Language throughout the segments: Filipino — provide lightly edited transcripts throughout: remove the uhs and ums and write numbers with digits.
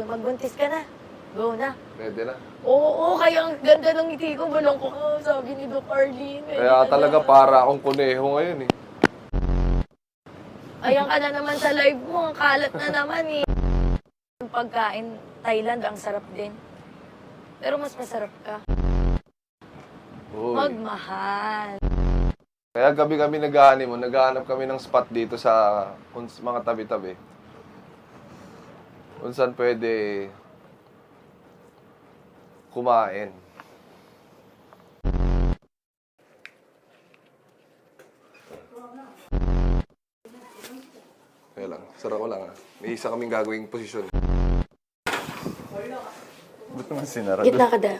magbuntis ka na. Go na. Pwede na. Oo, kaya ang ganda ng ngiti ko. Balong ko, sabi ni Doc Arlene. Kaya talaga para akong kuneho ngayon eh. Ayan ka na naman sa live mo. Ang kalat na naman eh. Yung pagkain, Thailand, ang sarap din. Pero mas masarap ka. Uy. Magmahal. Kaya gabi kami nag-honeymoon, naghahanap kami ng spot dito sa mga tabi-tabi. Kung saan pwede kumain. Kaya lang, sarap ko lang ah. May isa kaming gagawing posisyon. Ba't naman sinara? Gitna ka da.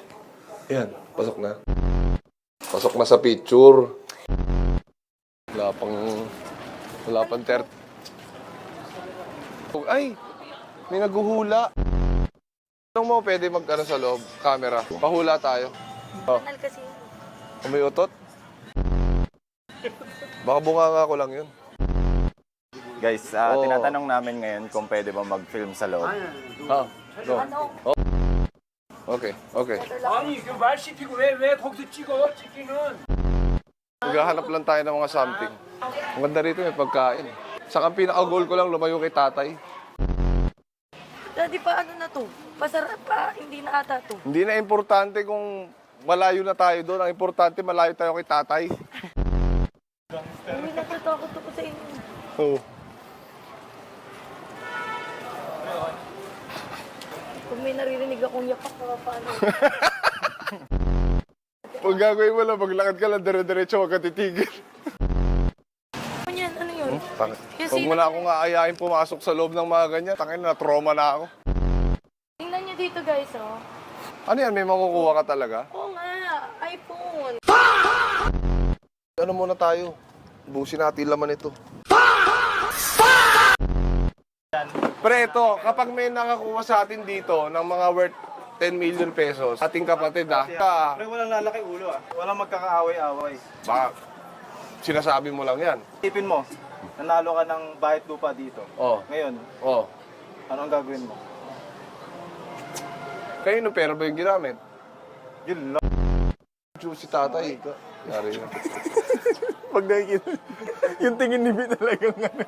Yan, pasok na. Pasok na sa picture. Wala pang 30. Ay! May naghuhula. Anong mo pwede mag-ano sa loob? Camera. Pahula tayo. Oh. Kanal kasi. Kung may utot? Baka bunganga ko lang yun. Guys, tinatanong namin ngayon kung pwede ba mag-film sa loob. Go. Oh. Okay, okay. 아니 그 말 씹히고 왜 거기서 찍어 찍기는 Maghahanap lang tayo ng mga something. Ang ganda rito may pagkain. Saka ang pinaka-goal ko lang lumayo kay tatay. Daddy, paano na to? Pasarap pa, hindi na ata to. Hindi na importante kung malayo na tayo doon. Ang importante malayo tayo kay tatay. Hindi natatakot ako sa inyo. Oo. Kung may naririnig akong yapak, paano? Pag gagawin mo lang, maglakad ka lang, dire-diretso, huwag ka titigil. Ano yan? Ano yun? Huwag mo na akong aayain pumasok sa loob ng mga ganyan. Tangin na, trauma na ako. Tingnan nyo dito guys, oh. Ano yan, may makukuha ka talaga? Oo nga, iPhone. Ano muna tayo? Busin natin laman ito. Pre, ito, kapag may nakakuha sa atin dito ng mga worth 10 million pesos, ating kapatid Pre, walang lalaki ulo Walang magkakaaway-away. baka sinasabi mo lang yan. Tipin mo, nanalo ka ng bahit lupa dito. Oh, Ngayon, oh. ano ang gagawin mo? Kayo no pera ba yung ginamit? Yun lang. Si tatay. Yari na. Pag nakikita, yung tingin ni B talagang ano.